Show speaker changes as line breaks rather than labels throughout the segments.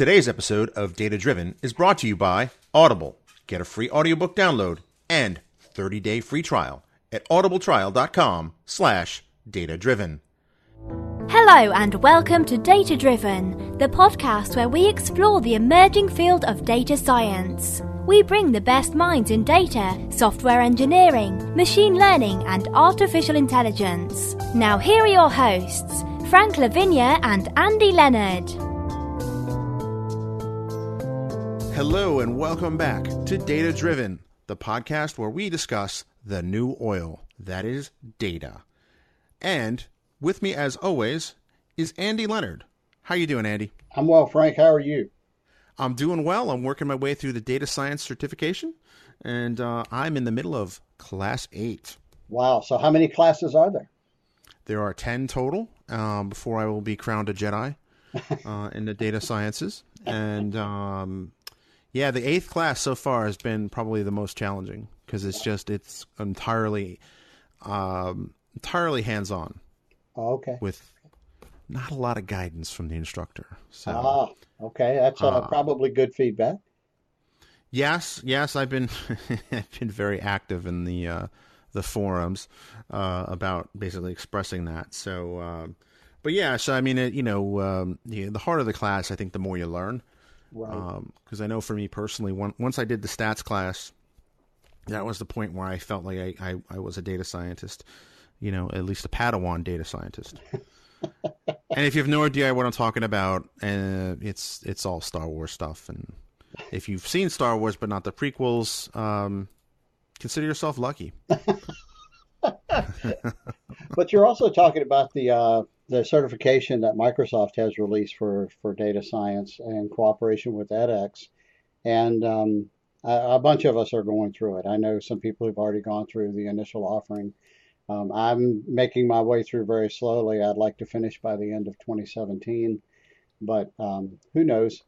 Today's episode of Data Driven is brought to you by Audible. Get a free audiobook download and 30-day free trial at audibletrial.com/datadriven.
Hello and welcome to Data Driven, the podcast where we explore the emerging field of data science. We bring the best minds in data, software engineering, machine learning and artificial intelligence. Now here are your hosts, Frank Lavinia and Andy Leonard.
Hello and welcome back to Data Driven, the podcast where we discuss the new oil, that is data. And with me, as always, is Andy Leonard. How you doing, Andy?
I'm well, Frank. How are you?
I'm doing well. I'm working my way through the data science certification, and I'm in the middle of Class 8.
Wow. So how many classes are there?
There are 10 total before I will be crowned a Jedi in the data sciences. And yeah, the 8th class so far has been probably the most challenging because it's entirely hands-on.
Oh, okay.
With not a lot of guidance from the instructor. So,
okay. That's probably good feedback.
Yes. I've been I've been very active in the forums about basically expressing that. So, but yeah. So I mean, the harder the class, I think the more you learn.
Right.
Because I know for me personally, once I did the stats class, that was the point where I felt like I was a data scientist. At least a Padawan data scientist. And if you have no idea what I'm talking about, it's all Star Wars stuff. And if you've seen Star Wars but not the prequels, consider yourself lucky.
But you're also talking about the certification that Microsoft has released for data science in cooperation with edX. And a bunch of us are going through it. I know some people who've already gone through the initial offering. I'm making my way through very slowly. I'd like to finish by the end of 2017, but who knows?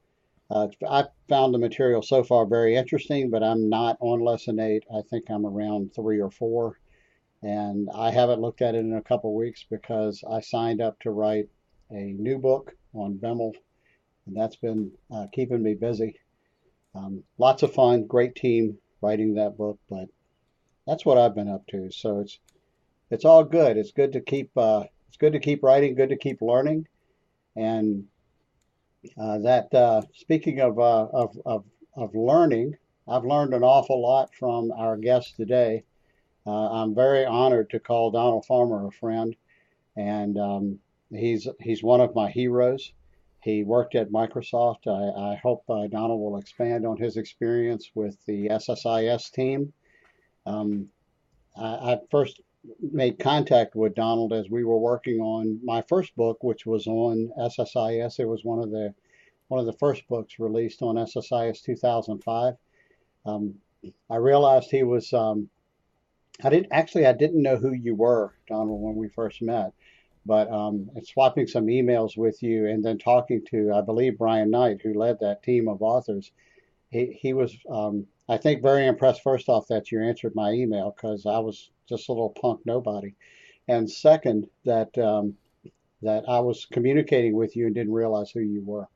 I found the material so far very interesting, but I'm not on lesson 8. I think I'm around 3 or 4, and I haven't looked at it in a couple of weeks because I signed up to write a new book on BEML, and that's been keeping me busy. Lots of fun, great team writing that book, but that's what I've been up to. So it's all good. It's good to keep writing, good to keep learning, and speaking of learning, I've learned an awful lot from our guest today. I'm very honored to call Donald Farmer a friend, and he's one of my heroes. He worked at Microsoft. I hope Donald will expand on his experience with the SSIS team. I first made contact with Donald as we were working on my first book, which was on SSIS. It was one of the first books released on SSIS 2005. I realized he was. I didn't know who you were, Donald, when we first met, but swapping some emails with you and then talking to, I believe, Brian Knight, who led that team of authors. He was, I think, very impressed, first off, that you answered my email because I was just a little punk nobody. And second, that I was communicating with you and didn't realize who you were.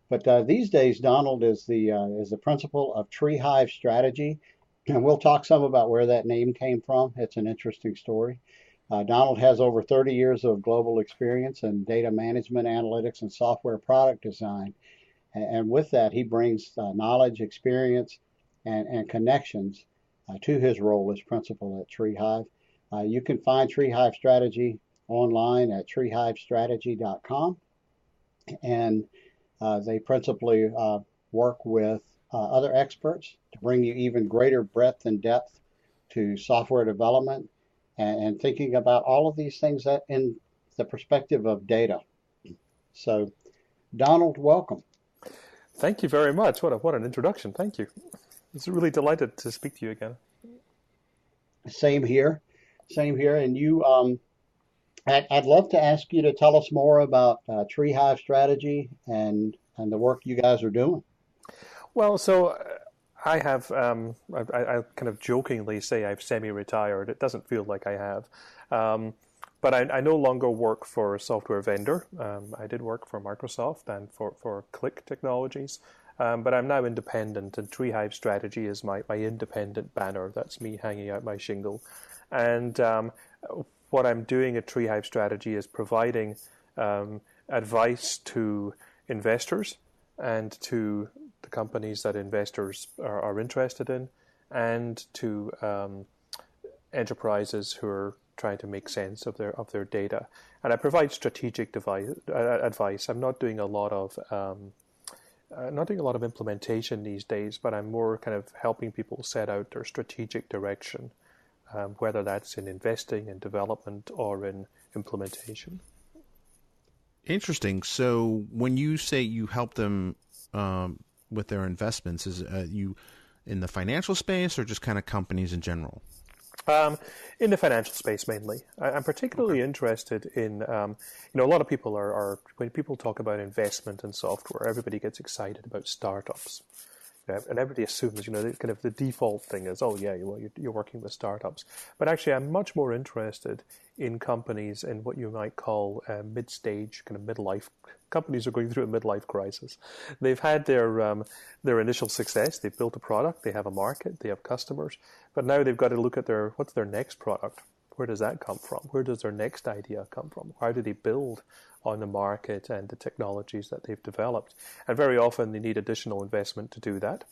But these days, Donald is the principal of TreeHive Strategy. And we'll talk some about where that name came from. It's an interesting story. Donald has over 30 years of global experience in data management, analytics, and software product design. And with that, he brings knowledge, experience, and connections to his role as principal at TreeHive. You can find TreeHive Strategy online at treehivestrategy.com. And they principally work with other experts to bring you even greater breadth and depth to software development and thinking about all of these things that in the perspective of data. So, Donald, welcome.
Thank you very much. What an introduction. Thank you. It's really delighted to speak to you again.
Same here. And you, I'd love to ask you to tell us more about TreeHive Strategy and the work you guys are doing.
Well, so I have, I kind of jokingly say I've semi-retired. It doesn't feel like I have. But I no longer work for a software vendor. I did work for Microsoft and for Click Technologies. But I'm now independent, and TreeHive Strategy is my independent banner. That's me hanging out my shingle. And what I'm doing at TreeHive Strategy is providing advice to investors and to the companies that investors are interested in, and to enterprises who are trying to make sense of their data. And I provide strategic advice. I'm not doing a lot of implementation these days, but I'm more kind of helping people set out their strategic direction, whether that's in investing, in development, or in implementation.
Interesting. So when you say you help them with their investments, is you in the financial space or just kind of companies in general?
In the financial space mainly. I'm particularly interested in, a lot of people are when people talk about investment in software, everybody gets excited about startups. And everybody assumes, kind of the default thing is, oh yeah, well, you're working with startups. But actually, I'm much more interested in companies in what you might call mid-stage, kind of midlife. Companies are going through a midlife crisis. They've had their initial success. They've built a product. They have a market. They have customers. But now they've got to look at what's their next product. Where does that come from? Where does their next idea come from? How do they build on the market and the technologies that they've developed? And very often they need additional investment to do that,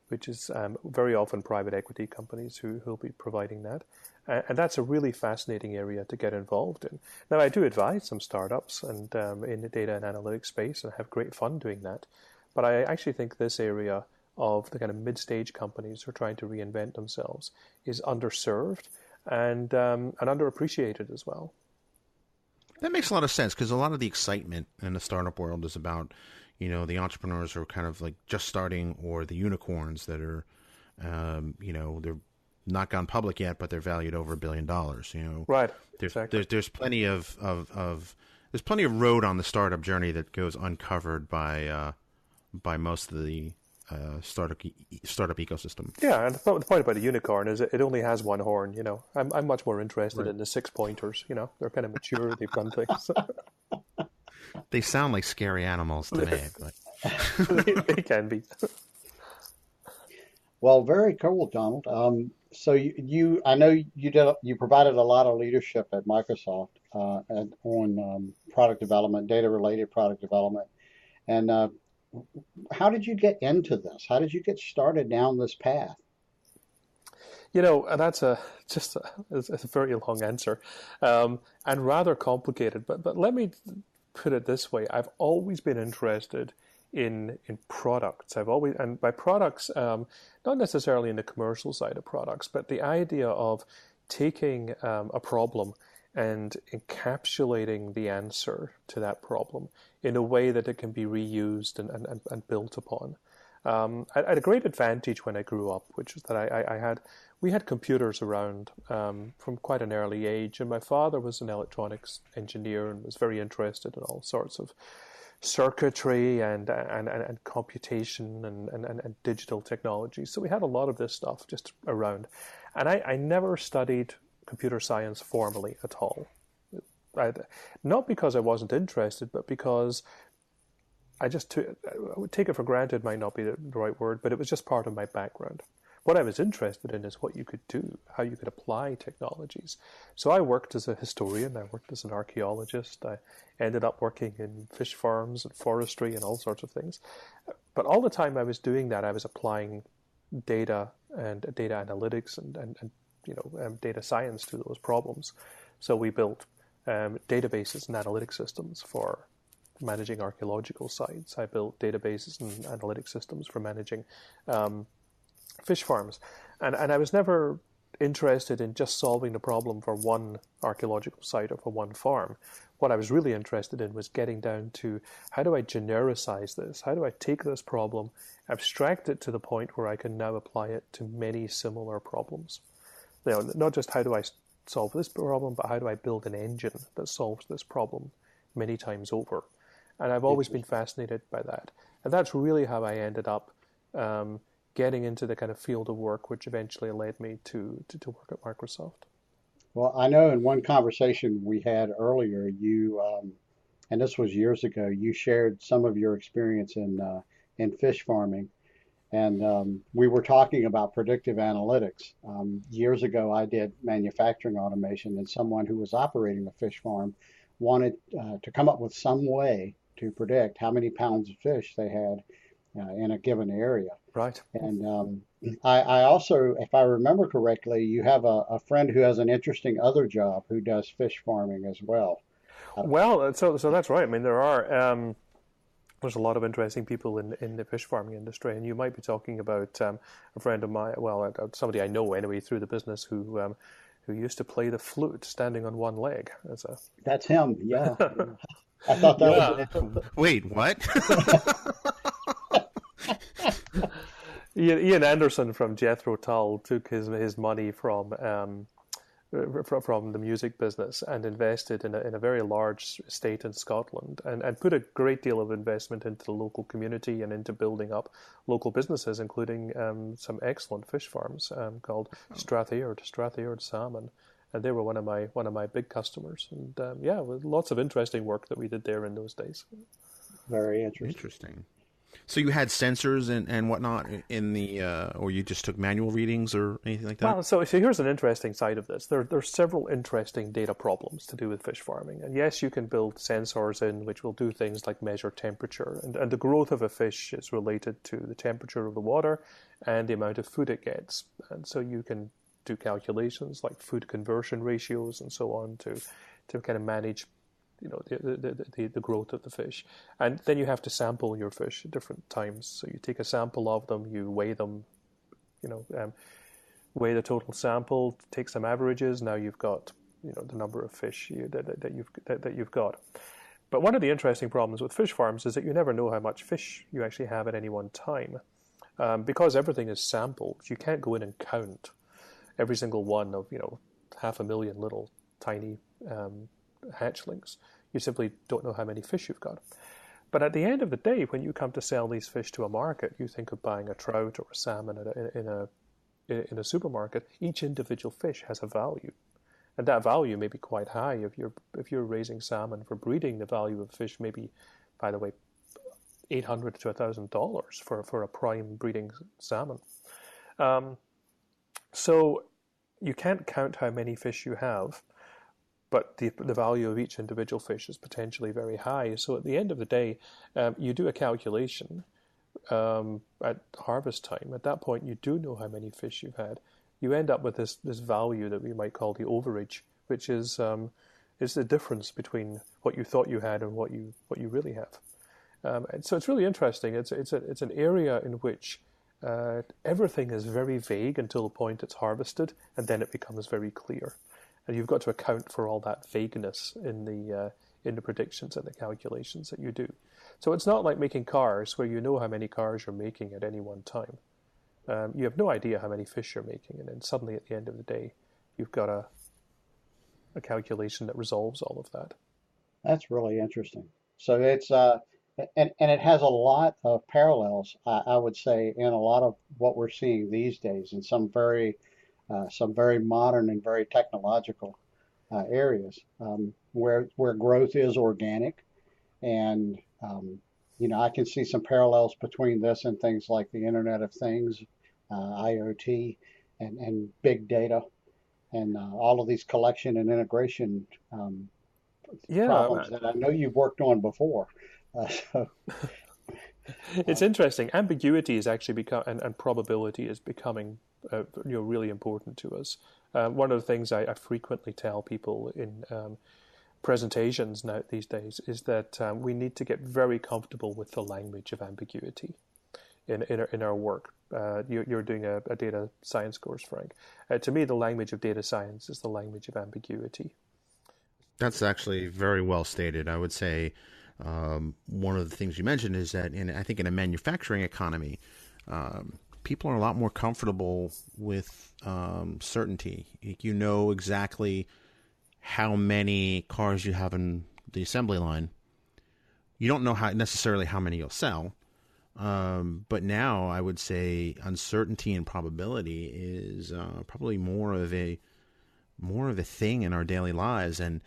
which is very often private equity companies who'll be providing that. And that's a really fascinating area to get involved in. Now, I do advise some startups and in the data and analytics space, and have great fun doing that. But I actually think this area of the kind of mid-stage companies who are trying to reinvent themselves is underserved and underappreciated as well.
That makes a lot of sense, because a lot of the excitement in the startup world is about, the entrepreneurs who are kind of like just starting, or the unicorns that are, they're not gone public yet, but they're valued over $1 billion.
Right.
Exactly. There's plenty of there's plenty of road on the startup journey that goes uncovered by most of the startup ecosystem.
Yeah, and the point about a unicorn is it only has one horn. I'm much more interested in the 6 pointers. They're kind of mature. They've done things.
They sound like scary animals to me, but
they can be.
Well, very cool, Donald. So I know you provided a lot of leadership at Microsoft on product development, data-related product development, and how did you get into this? How did you get started down this path?
That's a very long answer, and rather complicated. But let me put it this way: I've always been interested in products. And by products, not necessarily in the commercial side of products, but the idea of taking a problem and encapsulating the answer to that problem in a way that it can be reused and built upon. I had a great advantage when I grew up, which is that we had computers around from quite an early age, and my father was an electronics engineer and was very interested in all sorts of circuitry and computation and digital technology. So we had a lot of this stuff just around. And I never studied computer science formally at all. Not because I wasn't interested, but because I would take it for granted, might not be the right word, but it was just part of my background. What I was interested in is what you could do, how you could apply technologies. So I worked as a historian, I worked as an archeologist, I ended up working in fish farms and forestry and all sorts of things. But all the time I was doing that, I was applying data and data analytics and data science to those problems. So we built databases and analytic systems for managing archaeological sites. I built databases and analytic systems for managing fish farms. And I was never interested in just solving the problem for one archaeological site or for one farm. What I was really interested in was getting down to, how do I genericize this? How do I take this problem, abstract it to the point where I can now apply it to many similar problems? Not just how do I solve this problem, but how do I build an engine that solves this problem many times over? And I've always been fascinated by that. And that's really how I ended up getting into the kind of field of work which eventually led me to work at Microsoft.
Well, I know in one conversation we had earlier, and this was years ago, you shared some of your experience in fish farming. And we were talking about predictive analytics. Years ago, I did manufacturing automation, and someone who was operating a fish farm wanted to come up with some way to predict how many pounds of fish they had in a given area.
Right.
And I also, if I remember correctly, you have a friend who has an interesting other job who does fish farming as well.
Well, so that's right. I mean, there's a lot of interesting people in the fish farming industry, and you might be talking about a friend of mine, well, somebody I know anyway through the business who used to play the flute standing on one leg.
That's him. Yeah. I thought that was.
Wait, what?
Ian Anderson from Jethro Tull took his money from the music business and invested in a very large estate in Scotland and put a great deal of investment into the local community and into building up local businesses, including some excellent fish farms called Stratheard Salmon. And they were one of my big customers. And lots of interesting work that we did there in those days.
Very interesting.
Interesting. So you had sensors and whatnot in the, or you just took manual readings or anything like that?
Well, so here's an interesting side of this. There are several interesting data problems to do with fish farming. And yes, you can build sensors in which will do things like measure temperature. And the growth of a fish is related to the temperature of the water and the amount of food it gets. And so you can do calculations like food conversion ratios and so on to kind of manage the growth of the fish. And then you have to sample your fish at different times. So you take a sample of them, you weigh them, weigh the total sample, take some averages. Now you've got the number of fish that you've got. But one of the interesting problems with fish farms is that you never know how much fish you actually have at any one time. Because everything is sampled, you can't go in and count every single one of 500,000 little tiny hatchlings. You simply don't know how many fish you've got. But at the end of the day, when you come to sell these fish to a market, you think of buying a trout or a salmon in a supermarket. Each individual fish has a value, and that value may be quite high. If you're raising salmon for breeding, the value of fish may be, by the way, $800 to $1,000 for a prime breeding salmon. So you can't count how many fish you have, but the value of each individual fish is potentially very high. So at the end of the day, you do a calculation at harvest time. At that point, you do know how many fish you've had. You end up with this value that we might call the overage, which is the difference between what you thought you had and what you really have. And so it's really interesting. It's an area in which everything is very vague until the point it's harvested, and then it becomes very clear. And you've got to account for all that vagueness in the predictions and the calculations that you do. So it's not like making cars where you know how many cars you're making at any one time. You have no idea how many fish you're making, and then suddenly at the end of the day, you've got a calculation that resolves all of that.
That's really interesting. So it's and it has a lot of parallels, I would say, in a lot of what we're seeing these days, in some very modern and very technological areas where growth is organic, and I can see some parallels between this and things like the Internet of Things, IoT, and big data, and all of these collection and integration problems that I know you've worked on before.
It's interesting. Ambiguity is actually and probability is becoming really important to us. One of the things I frequently tell people in presentations now these days is that we need to get very comfortable with the language of ambiguity in our work. You're doing a data science course, Frank. To me, the language of data science is the language of ambiguity.
That's actually very well stated. I would say one of the things you mentioned is that I think in a manufacturing economy, people are a lot more comfortable with certainty. You know exactly how many cars you have in the assembly line. You don't know necessarily how many you'll sell. But now I would say uncertainty and probability is probably more of a more of a thing in our daily lives, and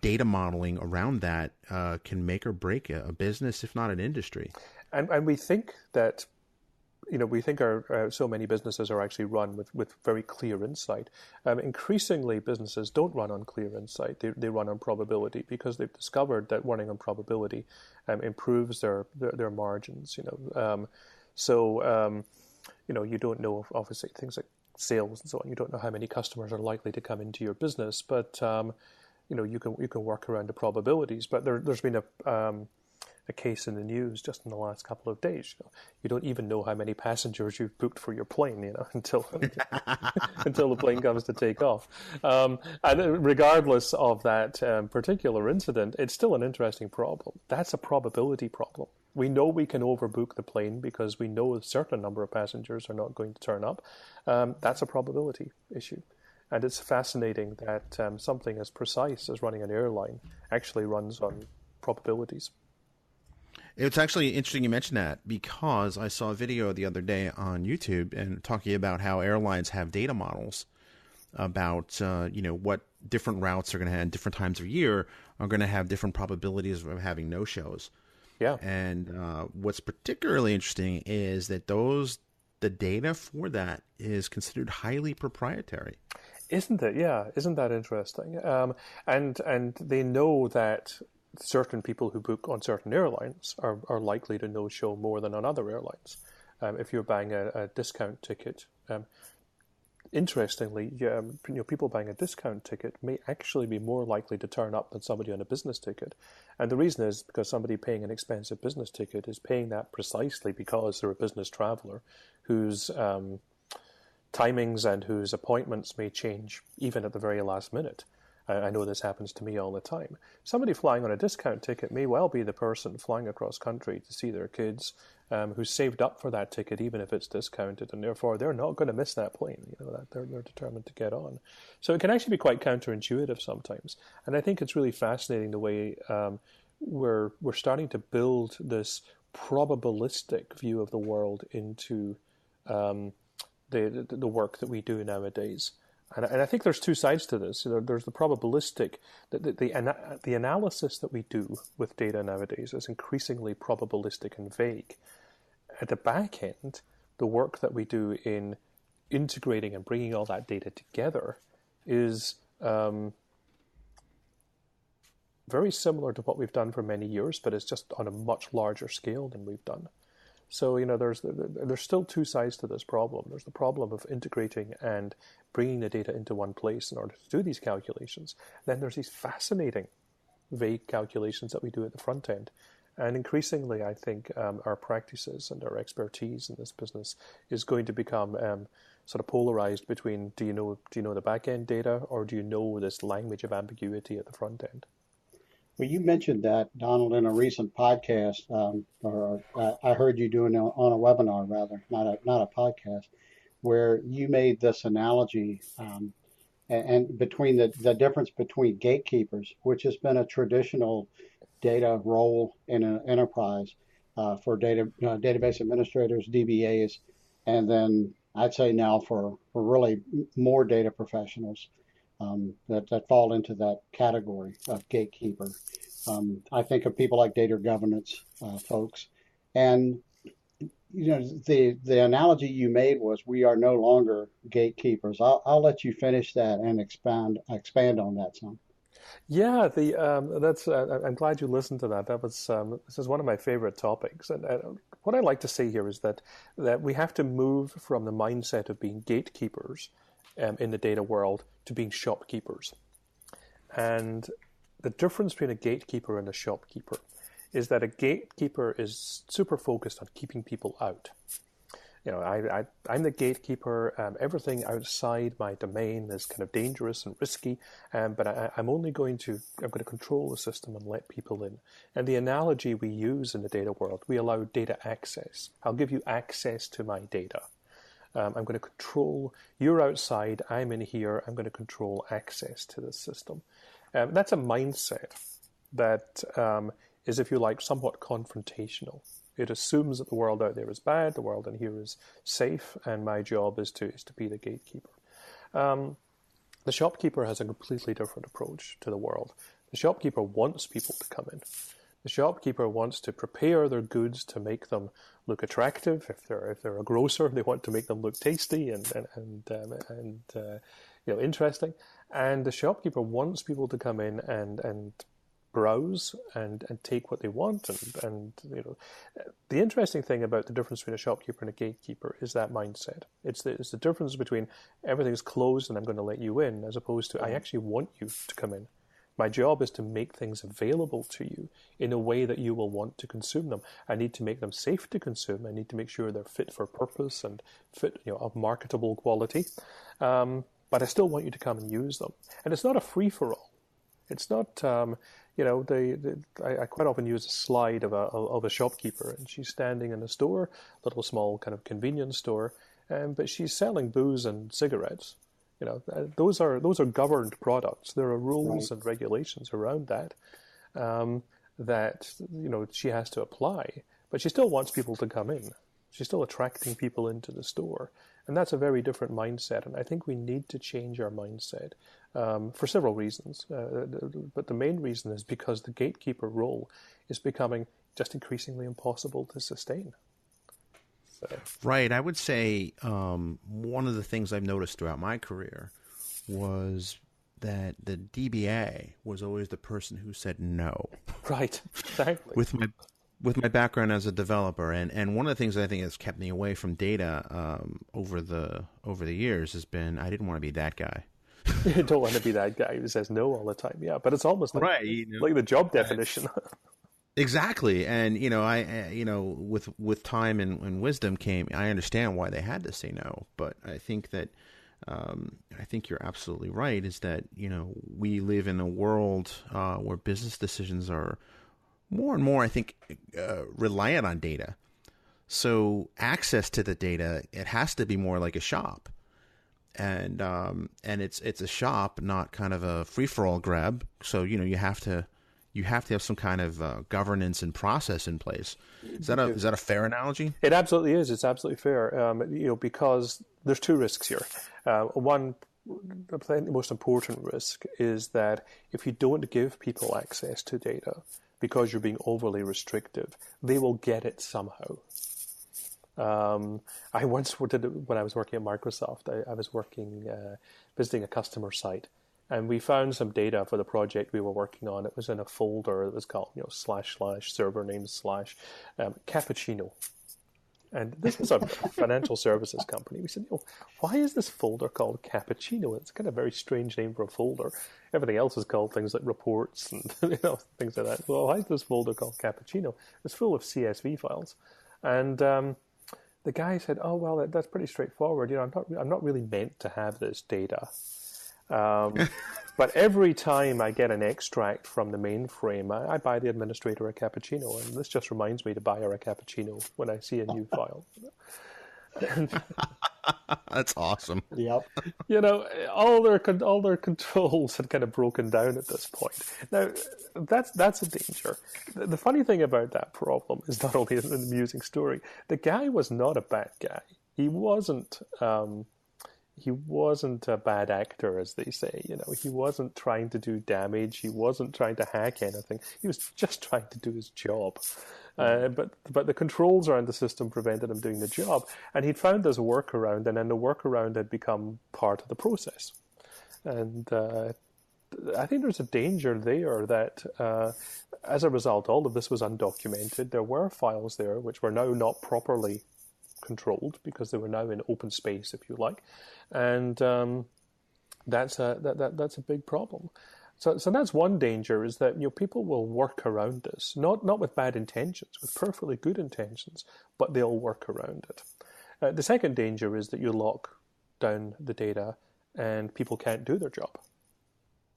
data modeling around that can make or break a business, if not an industry.
And we think that, we think so many businesses are actually run with very clear insight. Increasingly, businesses don't run on clear insight. They run on probability, because they've discovered that running on probability improves their margins. You don't know, obviously, things like sales and so on. You don't know how many customers are likely to come into your business, but you can work around the probabilities. But there's been a case in the news just in the last couple of days. You don't even know how many passengers you've booked for your plane, until until the plane comes to take off. And regardless of that particular incident, it's still an interesting problem. That's a probability problem. We know we can overbook the plane because we know a certain number of passengers are not going to turn up. That's a probability issue. And it's fascinating that something as precise as running an airline actually runs on probabilities.
It's actually interesting you mentioned that, because I saw a video the other day on YouTube and talking about how airlines have data models about what different routes are going to have, different times of year are going to have different probabilities of having no-shows.
Yeah.
And what's particularly interesting is that the data for that is considered highly proprietary.
Isn't it? Yeah. Isn't that interesting? And they know that certain people who book on certain airlines are likely to no-show more than on other airlines. If you're buying a discount ticket, interestingly, people buying a discount ticket may actually be more likely to turn up than somebody on a business ticket. And the reason is because somebody paying an expensive business ticket is paying that precisely because they're a business traveler whose timings and whose appointments may change even at the very last minute. I know this happens to me all the time. Somebody flying on a discount ticket may well be the person flying across country to see their kids, who saved up for that ticket, even if it's discounted, and therefore they're not going to miss that plane. That they're determined to get on. So it can actually be quite counterintuitive sometimes, and I think it's really fascinating the way we're starting to build this probabilistic view of the world into the work that we do nowadays. And I think there's two sides to this. There's the probabilistic, the analysis that we do with data nowadays is increasingly probabilistic and vague. At the back end, the work that we do in integrating and bringing all that data together is very similar to what we've done for many years, but it's just on a much larger scale than we've done. So, there's still two sides to this problem. There's the problem of integrating and bringing the data into one place in order to do these calculations. Then there's these fascinating vague calculations that we do at the front end. And increasingly, I think our practices and our expertise in this business is going to become sort of polarized between do you know the back end data, or do you know this language of ambiguity at the front end?
Well, you mentioned that, Donald, in a recent podcast, or I heard you doing on a webinar, rather, not a podcast, where you made this analogy and between the difference between gatekeepers, which has been a traditional data role in an enterprise for database administrators, DBAs, and then I'd say now for really more data professionals that fall into that category of gatekeeper. I think of people like data governance folks, and the analogy you made was we are no longer gatekeepers. I'll let you finish that and expand on that some.
Yeah, that's. I'm glad you listened to that. That was this is one of my favorite topics, and what I like to say here is that we have to move from the mindset of being gatekeepers in the data world to being shopkeepers. And the difference between a gatekeeper and a shopkeeper is that a gatekeeper is super focused on keeping people out. I'm the gatekeeper. Everything outside my domain is kind of dangerous and risky, but I'm going to control the system and let people in. And the analogy we use in the data world, we allow data access. I'll give you access to my data. I'm going to control, you're outside, I'm in here, I'm going to control access to the system. That's a mindset that is, if you like, somewhat confrontational. It assumes that the world out there is bad, the world in here is safe, and my job is to be the gatekeeper. The shopkeeper has a completely different approach to the world. The shopkeeper wants people to come in. The shopkeeper wants to prepare their goods to make them look attractive. If they're a grocer, they want to make them look tasty and interesting. And the shopkeeper wants people to come in and browse and take what they want. And the interesting thing about the difference between a shopkeeper and a gatekeeper is that mindset. It's the difference between everything's closed and I'm going to let you in, as opposed to I actually want you to come in. My job is to make things available to you in a way that you will want to consume them. I need to make them safe to consume. I need to make sure they're fit for purpose and fit, of marketable quality. But I still want you to come and use them. And it's not a free-for-all. It's not, I quite often use a slide of a shopkeeper, and she's standing in a store, little small kind of convenience store, but she's selling booze and cigarettes. Those are governed products. There are rules and regulations around that that she has to apply. But she still wants people to come in. She's still attracting people into the store, and that's a very different mindset. And I think we need to change our mindset for several reasons. But the main reason is because the gatekeeper role is becoming just increasingly impossible to sustain.
Right. I would say one of the things I've noticed throughout my career was that the DBA was always the person who said no.
Right. Exactly.
With my background as a developer, and one of the things that I think has kept me away from data over the years has been I didn't want to be that guy.
You don't want to be that guy who says no all the time. Yeah, but it's almost like, like the job definition.
Exactly, and with time and wisdom came. I understand why they had to say no, but I think that I think you're absolutely right. Is that we live in a world where business decisions are more and more, I think, reliant on data. So access to the data, it has to be more like a shop, and it's a shop, not kind of a free for all grab. So you have to have some kind of governance and process in place. Is that a fair analogy?
It absolutely is. It's absolutely fair. Because there's two risks here. One, I think the most important risk is that if you don't give people access to data because you're being overly restrictive, they will get it somehow. I once did it when I was working at Microsoft. I was visiting a customer site. And we found some data for the project we were working on. It was in a folder that was called, / server name / cappuccino. And this was a financial services company. We said, why is this folder called cappuccino? It's kind of a very strange name for a folder. Everything else is called things like reports and things like that. Well, why is this folder called cappuccino? It's full of CSV files. And the guy said, oh, well, that's pretty straightforward. I'm not really meant to have this data. But every time I get an extract from the mainframe, I buy the administrator a cappuccino, and this just reminds me to buy her a cappuccino when I see a new file.
That's awesome.
Yep.
All their controls had kind of broken down at this point. Now, that's a danger. The funny thing about that problem is not only an amusing story. The guy was not a bad guy. He wasn't a bad actor, as they say. He wasn't trying to do damage. He wasn't trying to hack anything. He was just trying to do his job. But the controls around the system prevented him doing the job. And he'd found this workaround, and then the workaround had become part of the process. And I think there's a danger there that as a result, all of this was undocumented. There were files there which were now not properly controlled because they were now in open space, if you like, and that's a big problem. So that's one danger, is that people will work around this, not with bad intentions, with perfectly good intentions, but they'll work around it. The second danger is that you lock down the data and people can't do their job,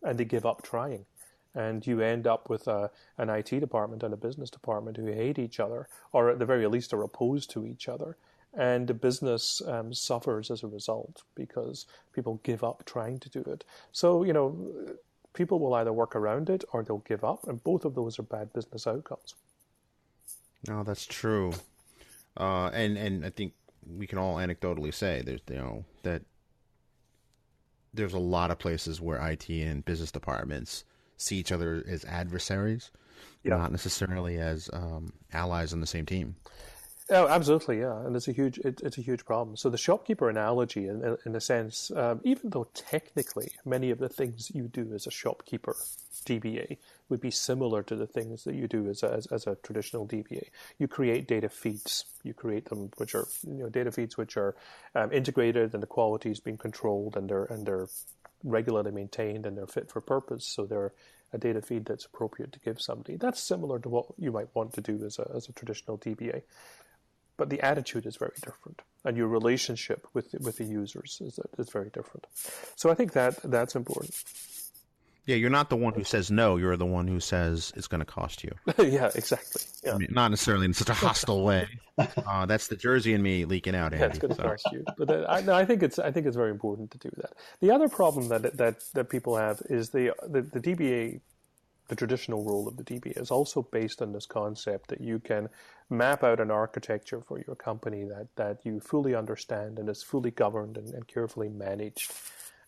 and they give up trying. And you end up with an IT department and a business department who hate each other, or at the very least are opposed to each other. And the business suffers as a result because people give up trying to do it. So, people will either work around it or they'll give up, and both of those are bad business outcomes.
No, that's true. And I think we can all anecdotally say there's that there's a lot of places where IT and business departments see each other as adversaries, not necessarily as allies on the same team.
Oh, absolutely, yeah, and it's a huge problem. So the shopkeeper analogy, in a sense, even though technically many of the things you do as a shopkeeper DBA would be similar to the things that you do as a traditional DBA. You create data feeds. You create them, which are data feeds which are integrated, and the quality is being controlled, and they're regularly maintained, and they're fit for purpose. So they're a data feed that's appropriate to give somebody. That's similar to what you might want to do as a traditional DBA. But the attitude is very different, and your relationship with the users is very different. So I think that's important.
Yeah, you're not the one who says no. You're the one who says it's going to cost you.
Yeah, exactly. Yeah.
I mean, not necessarily in such a hostile way. That's the Jersey in me leaking out, Andy.
Yeah, it's going to cost you. But I think it's very important to do that. The other problem that people have is the DBA. The traditional role of the DBA is also based on this concept that you can map out an architecture for your company that you fully understand and is fully governed and carefully managed.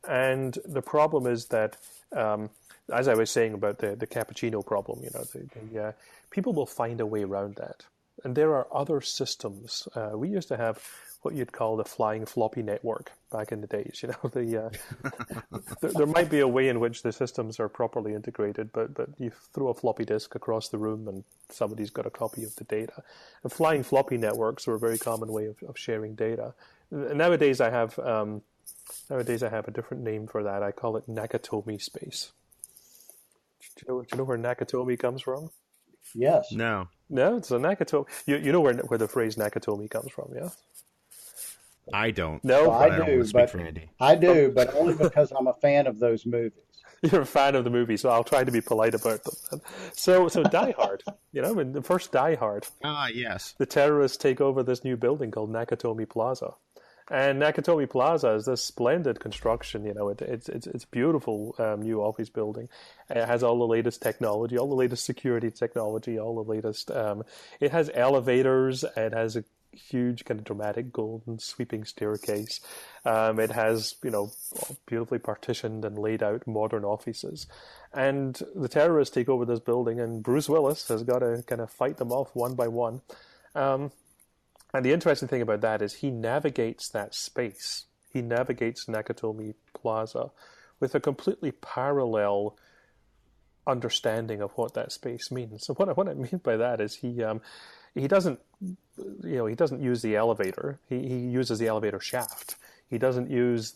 And the problem is that, as I was saying about the cappuccino problem, people will find a way around that. And there are other systems. We used to have what you'd call the flying floppy network back in the days. There might be a way in which the systems are properly integrated, but you throw a floppy disk across the room and somebody's got a copy of the data. And flying floppy networks are a very common way of sharing data. Nowadays I have a different name for that. I call it Nakatomi Space. Do you know where Nakatomi comes from?
Yes.
No,
it's a Nakatomi. You know where the phrase Nakatomi comes from, yeah?
I don't.
No,
well, I do, but only because I'm a fan of those movies.
You're a fan of the movie, so I'll try to be polite about them. So Die Hard, in the first Die Hard.
Yes.
The terrorists take over this new building called Nakatomi Plaza. And Nakatomi Plaza is this splendid construction. It's beautiful new office building. It has all the latest technology, all the latest security technology, all the latest. It has elevators. It has a huge kind of dramatic golden sweeping staircase. It has beautifully partitioned and laid out modern offices. And the terrorists take over this building, and Bruce Willis has got to kind of fight them off one by one. And the interesting thing about that is he navigates that space. He navigates Nakatomi Plaza with a completely parallel understanding of what that space means. So what I mean by that is he doesn't use the elevator. He uses the elevator shaft. He doesn't use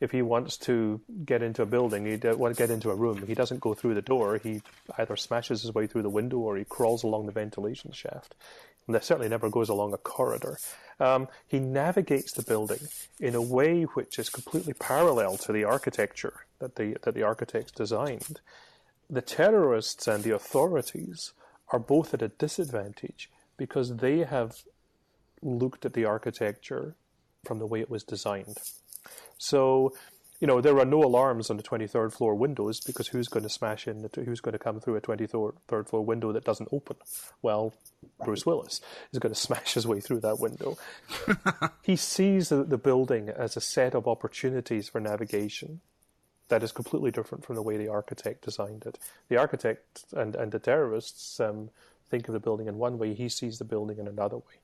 if he wants to get into a building, he want to get into a room. He doesn't go through the door. He either smashes his way through the window or he crawls along the ventilation shaft. And that certainly never goes along a corridor. He navigates the building in a way which is completely parallel to the architecture that the architects designed. The terrorists and the authorities are both at a disadvantage because they have looked at the architecture from the way it was designed. So, there are no alarms on the 23rd floor windows because who's going to come through a 23rd floor window that doesn't open? Well, Bruce Willis is going to smash his way through that window. He sees the building as a set of opportunities for navigation that is completely different from the way the architect designed it. The architect and the terrorists think of the building in one way, he sees the building in another way.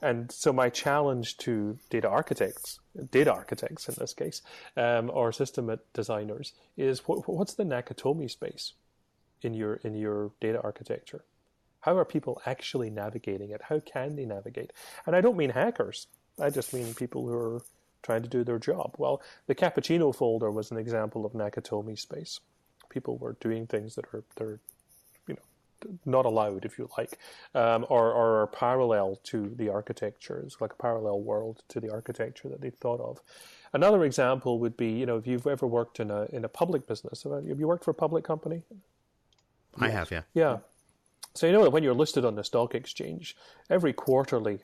And so my challenge to data architects in this case, or system designers, is what's the Nakatomi space in your data architecture? How are people actually navigating it? How can they navigate? And I don't mean hackers. I just mean people who are trying to do their job. Well, the cappuccino folder was an example of Nakatomi space. People were doing things that are not allowed, if you like, or are parallel to the architecture. It's like a parallel world to the architecture that they thought of. Another example would be, if you've ever worked in a public business. Have you worked for a public company?
I have, yeah.
Yeah. So that when you're listed on the stock exchange, every quarterly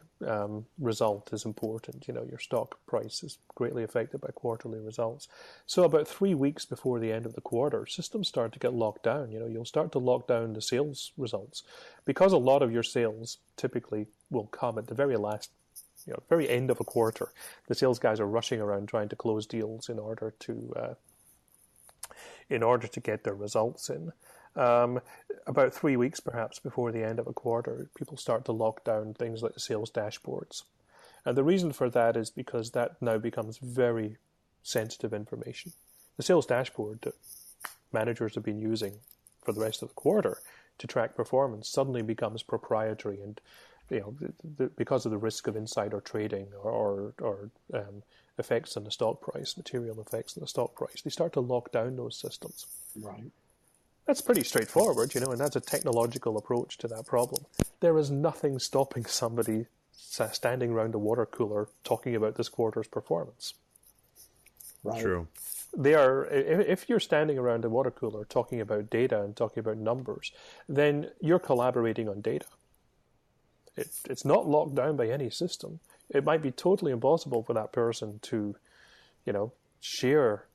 result is important. Your stock price is greatly affected by quarterly results. So about 3 weeks before the end of the quarter, systems start to get locked down. You'll start to lock down the sales results because a lot of your sales typically will come at the very last very end of a quarter. The sales guys are rushing around trying to close deals in order to get their results in. About 3 weeks perhaps before the end of a quarter, people start to lock down things like the sales dashboards. And the reason for that is because that now becomes very sensitive information. The sales dashboard that managers have been using for the rest of the quarter to track performance suddenly becomes proprietary, and because of the risk of insider trading or effects on the stock price, material effects on the stock price, they start to lock down those systems.
Right.
That's pretty straightforward, and that's a technological approach to that problem. There is nothing stopping somebody standing around a water cooler talking about this quarter's performance.
Right.
True.
If you're standing around a water cooler talking about data and talking about numbers, then you're collaborating on data. It's not locked down by any system. It might be totally impossible for that person to, share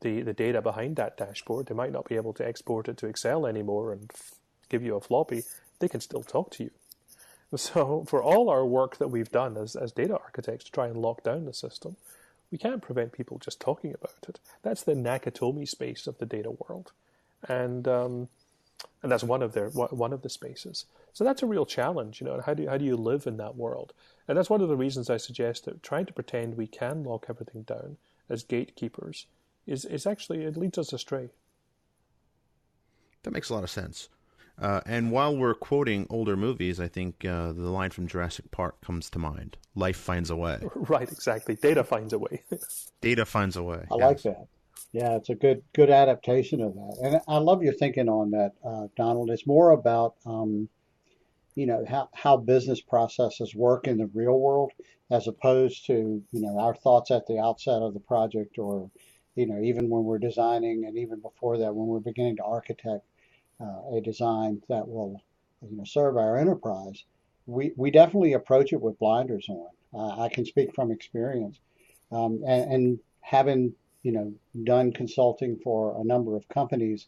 the data behind that dashboard. They might not be able to export it to Excel anymore and give you a floppy. They can still talk to you. So for all our work that we've done as data architects to try and lock down the system, we can't prevent people just talking about it. That's the Nakatomi space of the data world, and that's one of the spaces. So that's a real challenge, how do you live in that world? And that's one of the reasons I suggest that trying to pretend we can lock everything down as gatekeepers is actually, it leads us astray.
That makes a lot of sense. And while we're quoting older movies, I think the line from Jurassic Park comes to mind. Life finds a way.
Right, exactly. Data finds a way.
Data finds a way.
I like that. Yeah, it's a good adaptation of that. And I love your thinking on that, Donald. It's more about, how business processes work in the real world as opposed to, our thoughts at the outset of the project, or, even when we're designing, and even before that, when we're beginning to architect a design that will, serve our enterprise. We definitely approach it with blinders on. I can speak from experience, and having done consulting for a number of companies,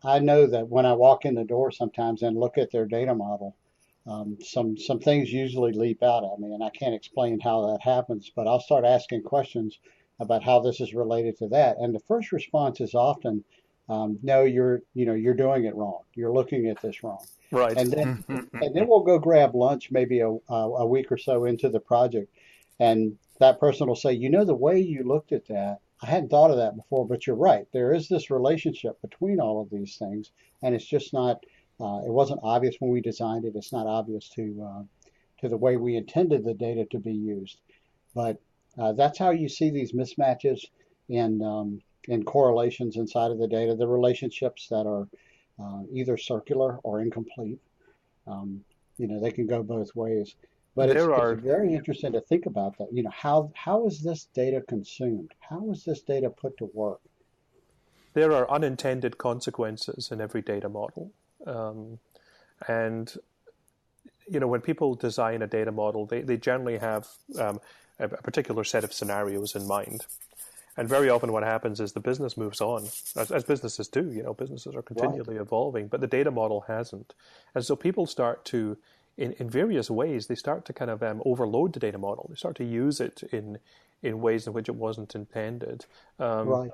I know that when I walk in the door sometimes and look at their data model, some things usually leap out at me, and I can't explain how that happens. But I'll start asking questions about how this is related to that, and the first response is often, no, you're doing it wrong. You're looking at this wrong.
Right.
And then we'll go grab lunch maybe a week or so into the project, and that person will say, the way you looked at that, I hadn't thought of that before, but you're right. There is this relationship between all of these things, and it's just not. It wasn't obvious when we designed it. It's not obvious to the way we intended the data to be used. But that's how you see these mismatches in correlations inside of the data, the relationships that are either circular or incomplete. They can go both ways. But it's very interesting to think about that. How is this data consumed? How is this data put to work?
There are unintended consequences in every data model. And when people design a data model, they generally have a particular set of scenarios in mind. And very often what happens is the business moves on, as businesses do. Businesses are continually evolving, but the data model hasn't. And so people start to, in various ways, they start to kind of overload the data model. They start to use it in ways in which it wasn't intended.
Right.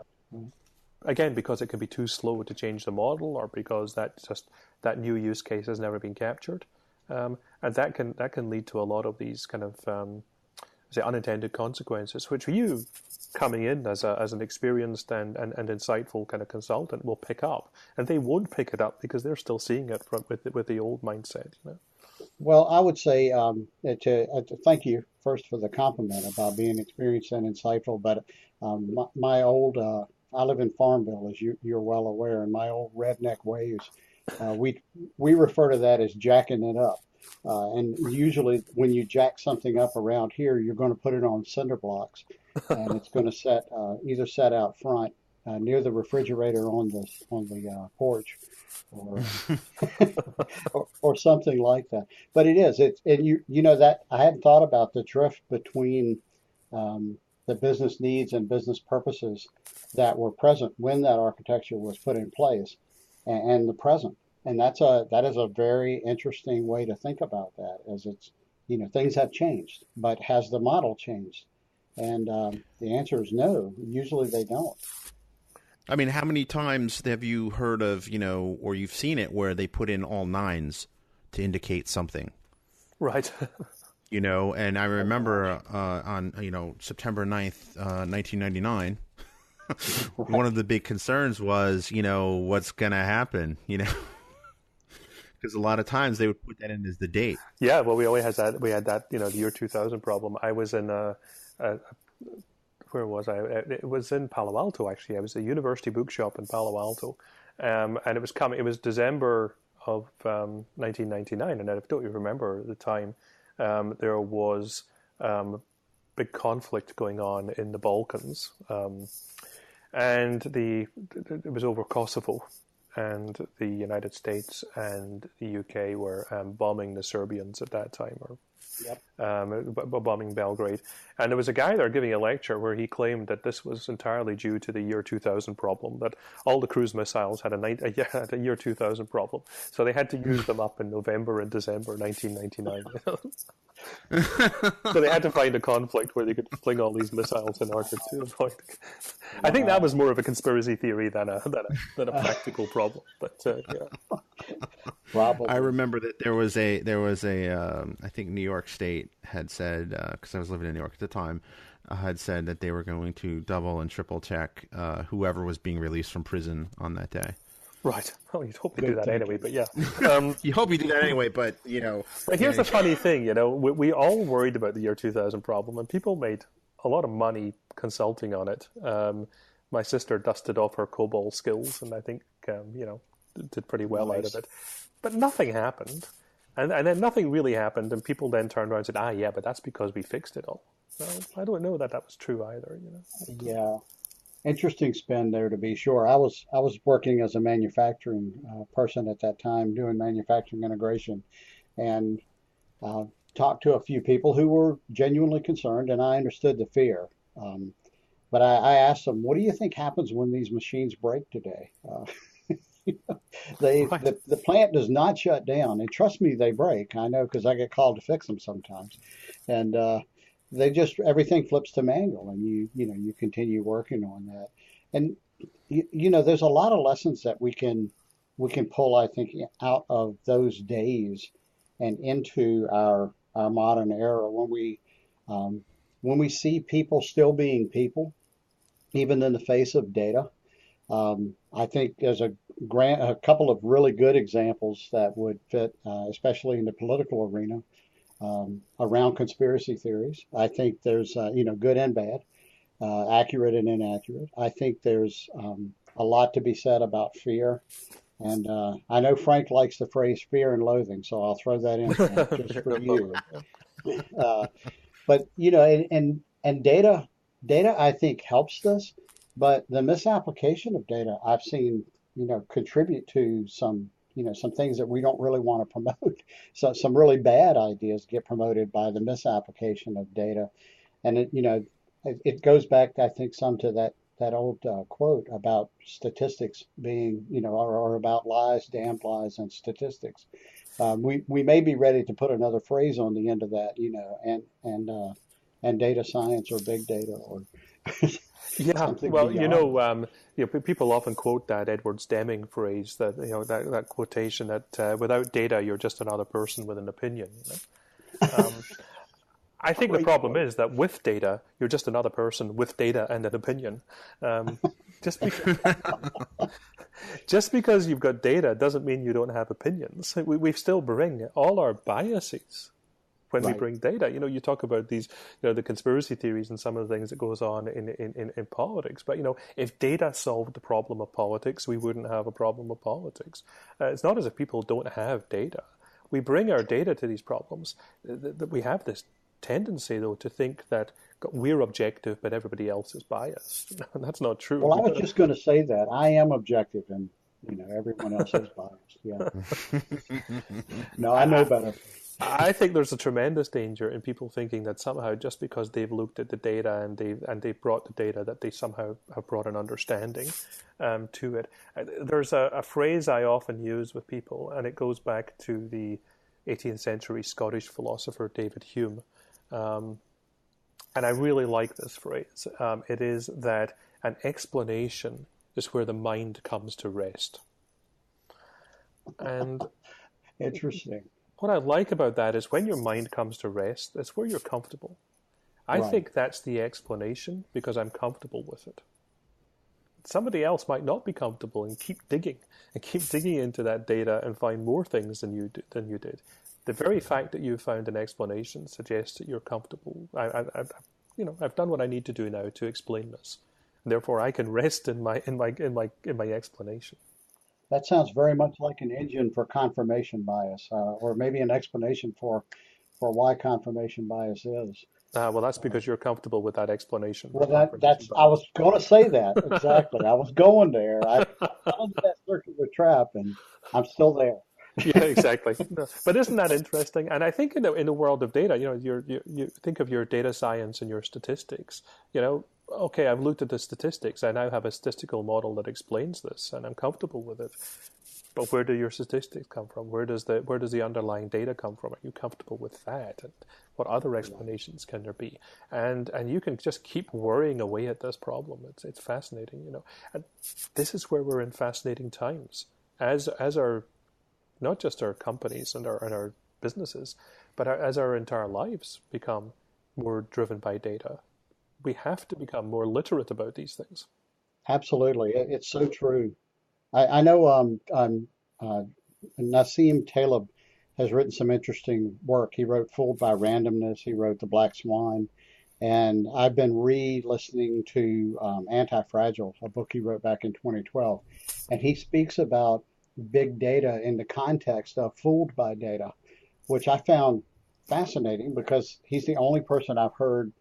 Again, because it can be too slow to change the model, or because that new use case has never been captured. And that can lead to a lot of these kind of unintended consequences, which you, coming in as an experienced and insightful kind of consultant, will pick up, and they won't pick it up because they're still seeing it with the old mindset.
Well, I would say to thank you first for the compliment about being experienced and insightful. But my old I live in Farmville, as you're well aware, and my old redneck ways, we refer to that as jacking it up. And usually when you jack something up around here, you're going to put it on cinder blocks, and it's going to either set out front near the refrigerator on the porch, or something like that. But that I hadn't thought about the drift between the business needs and business purposes that were present when that architecture was put in place, and the present. And that is a very interesting way to think about that, as it's things have changed, but has the model changed? And the answer is no. Usually they don't.
I mean, how many times have you heard of, or you've seen it where they put in all nines to indicate something?
Right.
And I remember on, September 9th, 1999,
Right.
one of the big concerns was, what's going to happen, because a lot of times they would put that in as the date.
Yeah, well, we always had that. We had that, the year 2000 problem. I was in where was I? It was in Palo Alto, actually. I was at a university bookshop in Palo Alto, and it was coming. It was December of 1999, and I don't even remember the time. There was big conflict going on in the Balkans, and it was over Kosovo. And the United States and the UK were bombing the Serbians at that time, or bombing Belgrade. And there was a guy there giving a lecture where he claimed that this was entirely due to the year 2000 problem, that all the cruise missiles had a year 2000 problem. So they had to use them up in November and December 1999. So they had to find a conflict where they could fling all these missiles in order to avoid. I think that was more of a conspiracy theory than a practical problem. But yeah.
Probably.
I remember that there was a I think New York State had said, because I was living in New York at the time, had said that they were going to double and triple check whoever was being released from prison on that day.
Right. Well, you'd hope they do that anyway, but yeah.
You hope you do that anyway, but,
But here's the funny thing, we all worried about the year 2000 problem, and people made a lot of money consulting on it. My sister dusted off her COBOL skills, and I think, did pretty well out of it. But nothing happened. And then nothing really happened, and people then turned around and said, yeah, but that's because we fixed it all. Well, I don't know that was true either,
Yeah. Interesting spin there, to be sure. I was working as a manufacturing person at that time, doing manufacturing integration, and talked to a few people who were genuinely concerned, and I understood the fear. But I asked them, "What do you think happens when these machines break today?" The plant does not shut down, and trust me, they break. I know because I get called to fix them sometimes, and everything flips to manual, and you continue working on that. And there's a lot of lessons that we can pull, I think, out of those days and into our modern era when we see people still being people, even in the face of data. I think there's a couple of really good examples that would fit, especially in the political arena. Around conspiracy theories. I think there's, good and bad, accurate and inaccurate. I think there's a lot to be said about fear. And I know Frank likes the phrase fear and loathing, so I'll throw that in just for you. But, and data, I think, helps this. But the misapplication of data I've seen, contribute to some things that we don't really want to promote. So some really bad ideas get promoted by the misapplication of data. And it goes back, I think, some to that old quote about statistics being, or about lies, damned lies, and statistics. We may be ready to put another phrase on the end of that, and data science or big data or
yeah. Well, people often quote that Edward Deming phrase, that that quotation that without data you're just another person with an opinion. I think the problem is that with data you're just another person with data and an opinion. Just because you've got data doesn't mean you don't have opinions. We still bring all our biases when we bring data. You talk about these, the conspiracy theories and some of the things that goes on in politics. But, if data solved the problem of politics, we wouldn't have a problem of politics. It's not as if people don't have data. We bring our data to these problems. That we have this tendency, though, to think that we're objective, but everybody else is biased. And that's not true.
Well, I was just going to say that. I am objective, and, everyone else is biased. Yeah. No, I know better.
I think there's a tremendous danger in people thinking that somehow just because they've looked at the data and they've brought the data that they somehow have brought an understanding to it. There's a phrase I often use with people, and it goes back to the 18th century Scottish philosopher David Hume. And I really like this phrase. It is that an explanation is where the mind comes to rest. And
interesting.
What I like about that is when your mind comes to rest, it's where you're comfortable. I think that's the explanation because I'm comfortable with it. Somebody else might not be comfortable and keep digging into that data and find more things than you did. The very fact that you found an explanation suggests that you're comfortable. I've done what I need to do now to explain this. Therefore, I can rest in my explanation.
That sounds very much like an engine for confirmation bias, or maybe an explanation for why confirmation bias is.
Well, that's because you're comfortable with that explanation.
Well, I was going to say that exactly. I was going there. I fell into that circular trap, and I'm still there.
Yeah, exactly. No. But isn't that interesting? And I think in the world of data, you think of your data science and your statistics. Okay, I've looked at the statistics. I now have a statistical model that explains this, and I'm comfortable with it. But where do your statistics come from? Where does the underlying data come from? Are you comfortable with that? And what other explanations can there be? And you can just keep worrying away at this problem. It's fascinating, And this is where we're in fascinating times, as our not just our companies and our businesses, but as our entire lives become more driven by data. We have to become more literate about these things.
Absolutely, it's so true. I know Nassim Taleb has written some interesting work. He wrote Fooled by Randomness. He wrote The Black Swan. And I've been re-listening to Anti-Fragile, a book he wrote back in 2012. And he speaks about big data in the context of fooled by data, which I found fascinating because he's the only person I've heard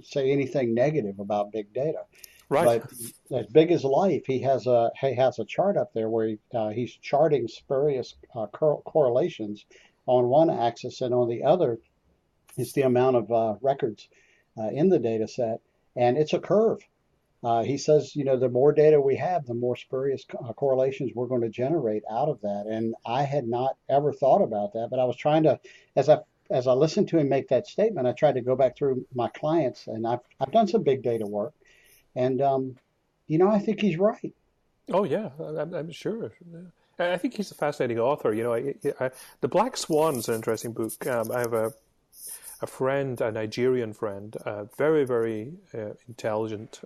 say anything negative about big data.
Right.
But as big as life, he has a chart up there where he's charting spurious correlations on one axis, and on the other is the amount of records in the data set, and it's a curve. He says, the more data we have, the more spurious correlations we're going to generate out of that. And I had not ever thought about that, but I was trying to, as I listened to him make that statement, I tried to go back through my clients, and I've done some big data work, and I think he's right.
Oh yeah, I'm sure. I think he's a fascinating author. The Black Swan is an interesting book. I have a friend, a Nigerian friend, very, very intelligent.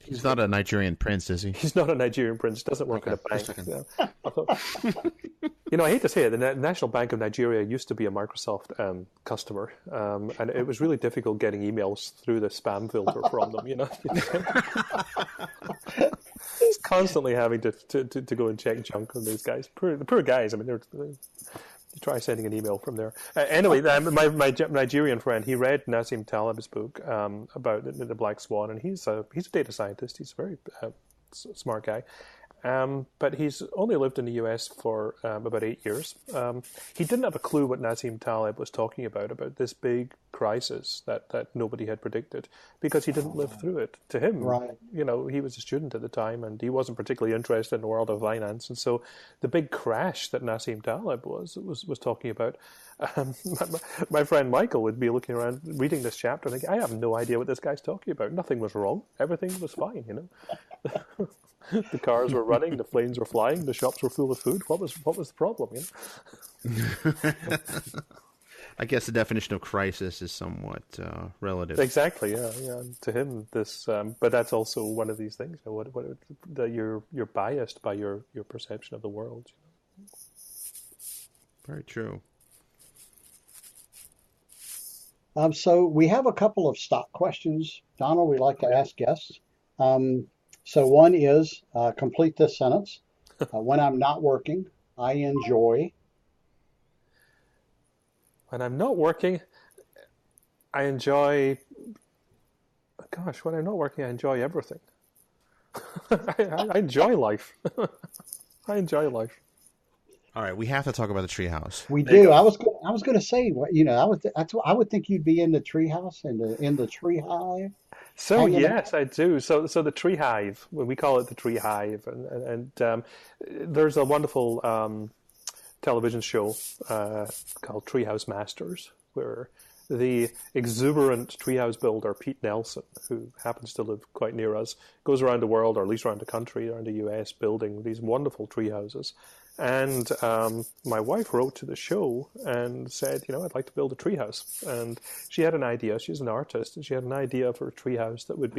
He's not a Nigerian prince, is he?
He's not a Nigerian prince. Doesn't work at a bank. I hate to say it, the National Bank of Nigeria used to be a Microsoft customer, and it was really difficult getting emails through the spam filter from them. It's constantly having to go and check junk on these guys. The poor guys. I mean, you try sending an email from there. Anyway, my Nigerian friend, he read Nassim Taleb's book about the Black Swan, and he's a data scientist. He's a very smart guy. But he's only lived in the US for about 8 years. He didn't have a clue what Nassim Taleb was talking about this big crisis that nobody had predicted, because he didn't live through it. To him,
right.
He was a student at the time, and he wasn't particularly interested in the world of finance. And so the big crash that Nassim Taleb was talking about, my friend Michael would be looking around, reading this chapter, and thinking, I have no idea what this guy's talking about. Nothing was wrong. Everything was fine, The cars were running, the planes were flying, the shops were full of food. What was the problem?
I guess the definition of crisis is somewhat relative.
Exactly, yeah. To him, this, but that's also one of these things. That you're biased by your perception of the world.
Very true.
So we have a couple of stock questions, Donald, we like to ask guests. So one is, complete this sentence. When I'm not working, I enjoy.
When I'm not working, I enjoy. Gosh, when I'm not working, I enjoy everything. I enjoy life. I enjoy life.
All right, we have to talk about the treehouse.
We do. I was going to say, I would think you'd be in the treehouse in the TreeHive.
So yes, I do. So the TreeHive, we call it the TreeHive, and there's a wonderful television show called Treehouse Masters, where the exuberant treehouse builder, Pete Nelson, who happens to live quite near us, goes around the world, or at least around the country, around the US, building these wonderful treehouses. And my wife wrote to the show and said, I'd like to build a treehouse. And she had an idea. She's an artist, and she had an idea for a treehouse that would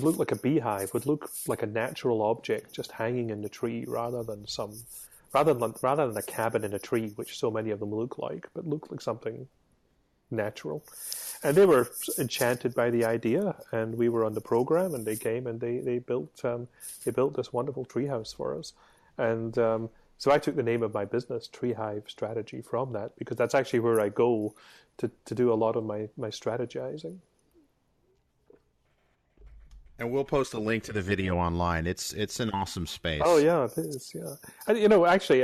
look like a beehive, would look like a natural object just hanging in the tree, rather than a cabin in a tree, which so many of them look like, but look like something natural. And they were enchanted by the idea, and we were on the program, and they came and they built this wonderful treehouse for us. And so I took the name of my business, TreeHive Strategy, from that, because that's actually where I go to do a lot of my strategizing.
And we'll post a link to the video online. It's an awesome space.
Oh yeah, it is. Yeah, and actually,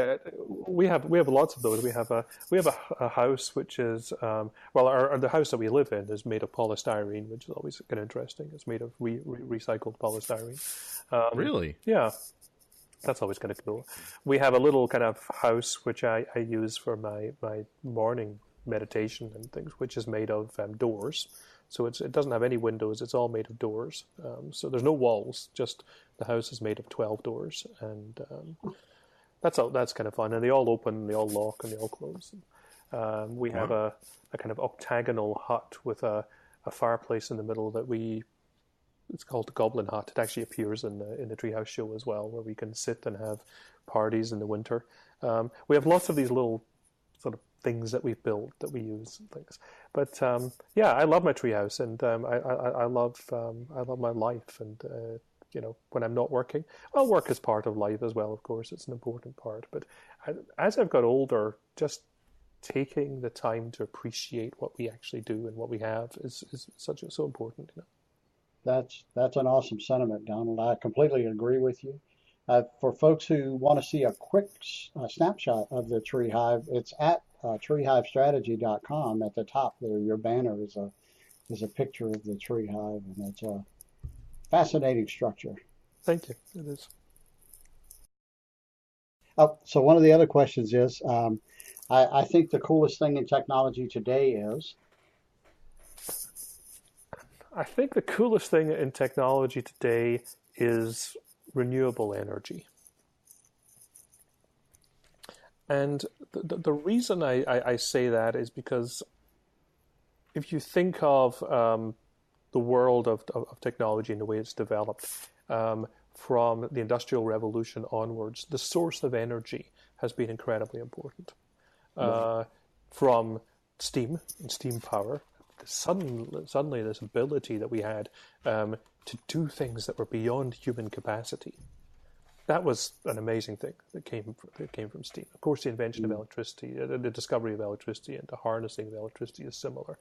we have lots of those. We have a house which is the house that we live in is made of polystyrene, which is always kind of interesting. It's made of recycled polystyrene.
Really?
Yeah, that's always kind of cool. We have a little kind of house which I use for my morning meditation and things, which is made of doors. So it doesn't have any windows. It's all made of doors. So there's no walls. Just the house is made of 12 doors, and that's kind of fun. And they all open, they all lock, and they all close. We have a kind of octagonal hut with a fireplace in the middle it's called the Goblin Hut. It actually appears in the Treehouse show as well, where we can sit and have parties in the winter. We have lots of these little sort of things that we've built that we use and things. But I love my treehouse, and I love my life. And when I'm not working, well, work is part of life as well. Of course, it's an important part. But as I've got older, just taking the time to appreciate what we actually do and what we have is so important.
That's an awesome sentiment, Donald. I completely agree with you. For folks who want to see a quick snapshot of the TreeHive, it's at treehivestrategy.com. At the top there, your banner is a picture of the TreeHive, and it's a fascinating structure.
Thank you. It is.
Oh, so one of the other questions is, I think the coolest thing in technology today is.
I think the coolest thing in technology today is renewable energy. And the reason I say that is because if you think of the world of technology and the way it's developed, from the Industrial Revolution onwards, the source of energy has been incredibly important. From steam and steam power, suddenly this ability that we had to do things that were beyond human capacity. That was an amazing thing that came from steam. Of course, the invention of electricity, the discovery of electricity, and the harnessing of electricity is similar.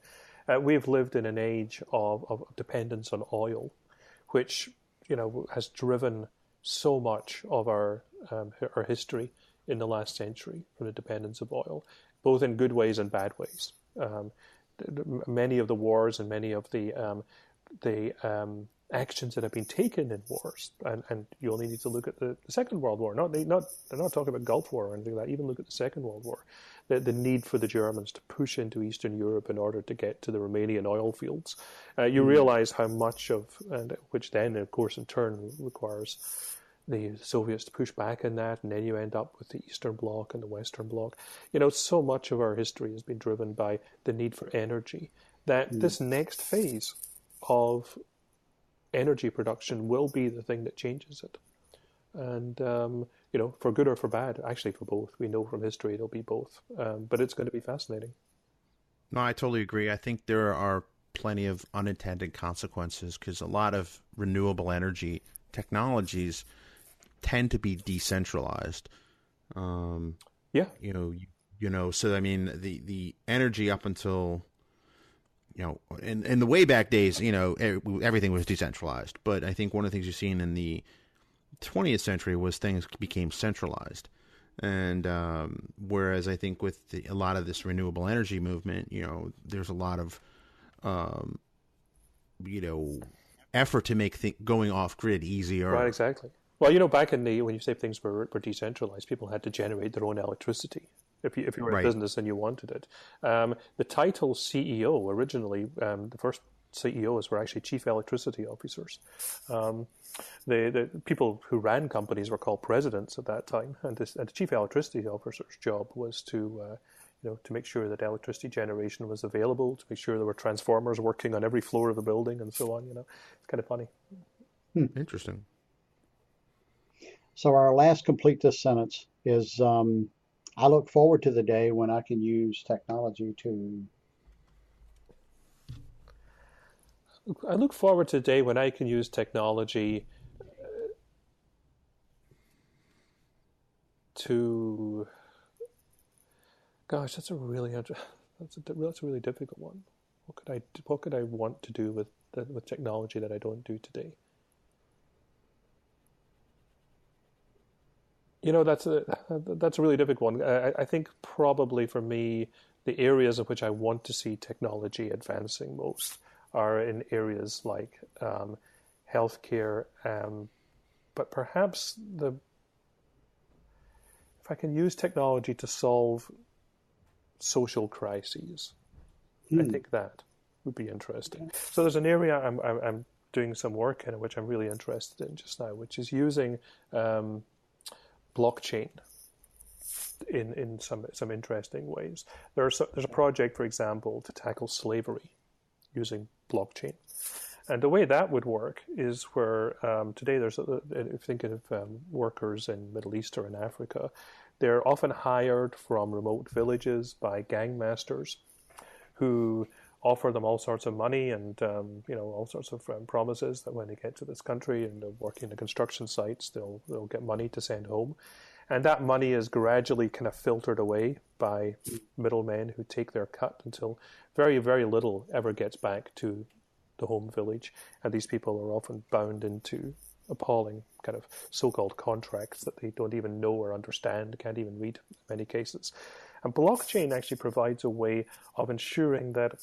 We've lived in an age of dependence on oil, which has driven so much of our history in the last century from the dependence of oil, both in good ways and bad ways. Many of the wars and many of the actions that have been taken in wars, and you only need to look at the Second World War. They're not talking about Gulf War or anything like that. Even look at the Second World War. The need for the Germans to push into Eastern Europe in order to get to the Romanian oil fields. You realize how much which then, of course, in turn requires the Soviets to push back in that, and then you end up with the Eastern Bloc and the Western Bloc. So much of our history has been driven by the need for energy, that this next phase of energy production will be the thing that changes it. And, for good or for bad, actually for both. We know from history it'll be both. But it's going to be fascinating.
No, I totally agree. I think there are plenty of unintended consequences because a lot of renewable energy technologies tend to be decentralized. So I mean, the energy up until, in the way back days, everything was decentralized. But I think one of the things you've seen in the 20th century was things became centralized. And whereas I think with a lot of this renewable energy movement, there's a lot of, effort to make going off grid easier.
Right, exactly. Well, back in when you say things were decentralized, people had to generate their own electricity. If you were a business and you wanted it, the title CEO originally, the first CEOs were actually chief electricity officers. The people who ran companies were called presidents at that time, and the chief electricity officer's job was to to make sure that electricity generation was available, to make sure there were transformers working on every floor of the building, and so on. It's kind of funny.
Interesting.
So our last complete this sentence is, I look forward to the day when I can use technology to...
I look forward to the day when I can use technology to... Gosh, that's a really difficult one. What could I want to do with technology that I don't do today? That's a really difficult one. I think probably for me, the areas in which I want to see technology advancing most are in areas like healthcare, but perhaps if I can use technology to solve social crises, I think that would be interesting. So there's an area I'm doing some work in, which I'm really interested in just now, which is using blockchain in some interesting ways. There's a project, for example, to tackle slavery using blockchain. And the way that would work is where today if you think of workers in Middle East or in Africa, they're often hired from remote villages by gang masters who offer them all sorts of money and all sorts of promises that when they get to this country and they're working the construction sites, they'll get money to send home. And that money is gradually kind of filtered away by middlemen who take their cut until very, very little ever gets back to the home village. And these people are often bound into appalling kind of so-called contracts that they don't even know or understand, can't even read in many cases. And blockchain actually provides a way of ensuring that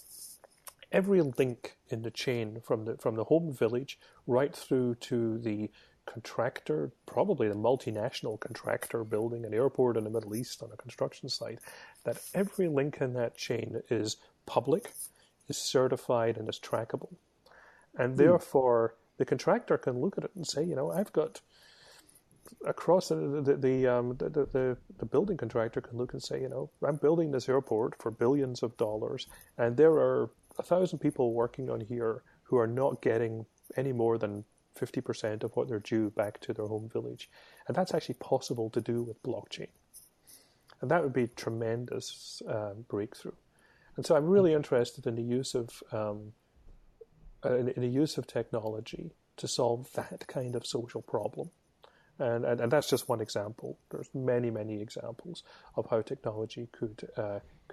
every link in the chain from the home village right through to the contractor, probably the multinational contractor building an airport in the Middle East on a construction site, that every link in that chain is public, is certified, and is trackable. And therefore, the contractor can look at it and say, I've got across the building contractor can look and say, I'm building this airport for billions of dollars, and there are 1,000 people working on here who are not getting any more than 50% of what they're due back to their home village. And that's actually possible to do with blockchain. And that would be a tremendous breakthrough. And so I'm really interested in the use of technology to solve that kind of social problem. And that's just one example. There's many, many examples of how technology could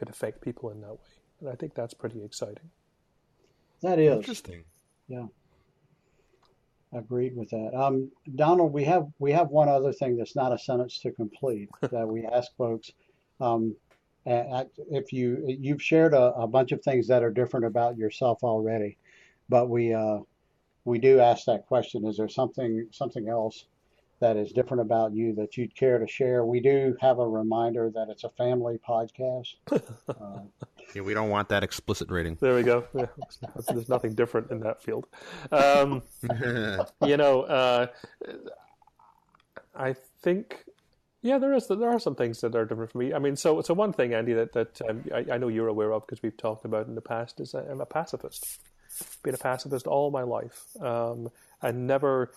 affect people in that way. And I think that's pretty exciting.
That is.
Interesting.
Yeah. Agreed with that. Donald, we have one other thing that's not a sentence to complete that we ask folks. If you've shared a bunch of things that are different about yourself already, but we do ask that question: is there something else that is different about you that you'd care to share? We do have a reminder that it's a family podcast.
Yeah, we don't want that explicit rating.
There we go. Yeah, there's nothing different in that field. I think, there are some things that are different for me. I mean, so one thing, Andy, that I know you're aware of because we've talked about in the past is I'm a pacifist. Been a pacifist all my life. I never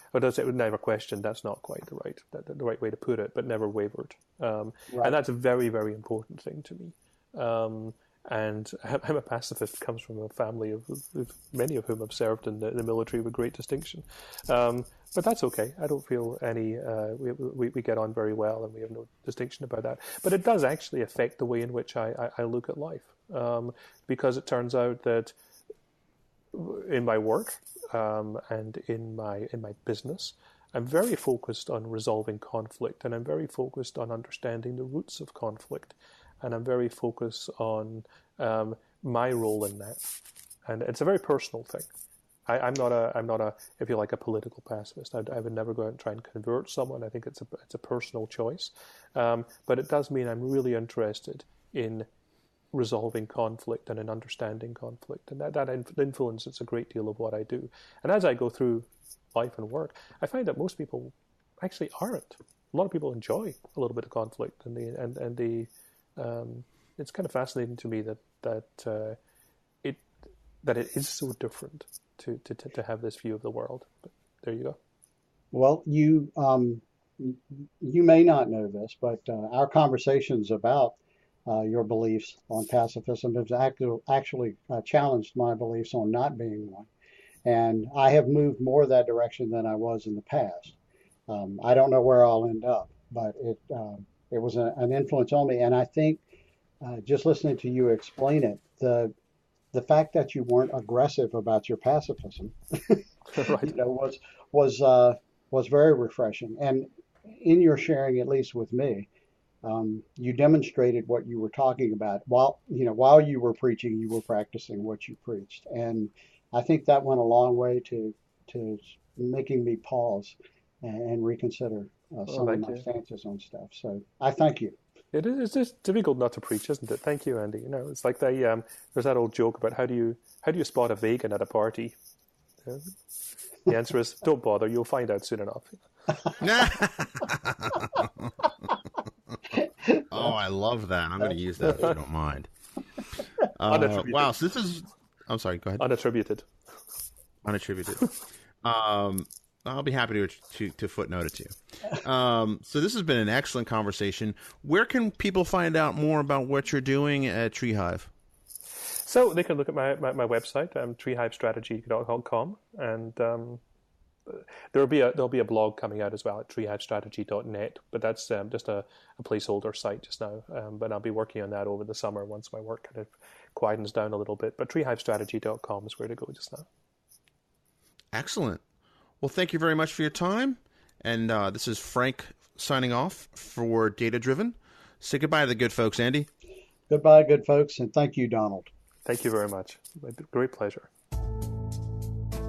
questioned. That's not quite the right way to put it, but never wavered. Right. And that's a very, very important thing to me. And I'm a pacifist. Comes from a family of many of whom have served in the military with great distinction. But that's okay. I don't feel any. We get on very well, and we have no distinction about that. But it does actually affect the way in which I look at life, because it turns out that in my work and in my business, I'm very focused on resolving conflict, and I'm very focused on understanding the roots of conflict, and I'm very focused on my role in that. And it's a very personal thing. I'm not a, if you like, a political pacifist. I would never go out and try and convert someone. I think it's a personal choice. But it does mean I'm really interested in resolving conflict and in understanding conflict. And that influences a great deal of what I do. And as I go through life and work, I find that most people actually aren't. A lot of people enjoy a little bit of conflict, and it's kind of fascinating to me that it is so different to have this view of the world. But there you go.
Well, you may not know this, but our conversations about your beliefs on pacifism have actually challenged my beliefs on not being one. And I have moved more that direction than I was in the past. I don't know where I'll end up, but it was an influence on me. And I think just listening to you explain it, the fact that you weren't aggressive about your pacifism,
right.
was very refreshing. And in your sharing, at least with me, you demonstrated what you were talking about. While you were preaching, you were practicing what you preached. And I think that went a long way to making me pause and reconsider some of my stances on stuff. So I thank you.
It's just difficult not to preach, isn't it? Thank you, Andy. It's like there's that old joke about how do you spot a vegan at a party? The answer is don't bother. You'll find out soon enough.
Oh, I love that. I'm going to use that if you don't mind. Wow. So this is. I'm sorry. Go ahead.
Unattributed.
I'll be happy to footnote it to you. So this has been an excellent conversation. Where can people find out more about what you're doing at TreeHive?
So they can look at my website, treehivestrategy.com, and there'll be a blog coming out as well at treehivestrategy.net. But that's just a placeholder site just now. But I'll be working on that over the summer once my work kind of quietens down a little bit. But treehivestrategy.com is where to go just now.
Excellent. Well, thank you very much for your time. And this is Frank signing off for Data Driven. Say goodbye to the good folks, Andy.
Goodbye, good folks, and thank you, Donald.
Thank you very much. Great pleasure.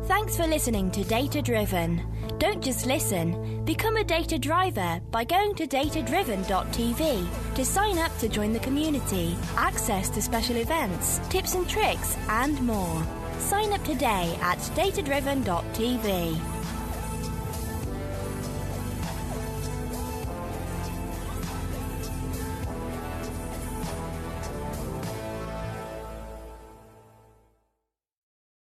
Thanks for listening to Data Driven. Don't just listen. Become a data driver by going to datadriven.tv to sign up to join the community, access to special events, tips and tricks, and more. Sign up today at datadriven.tv.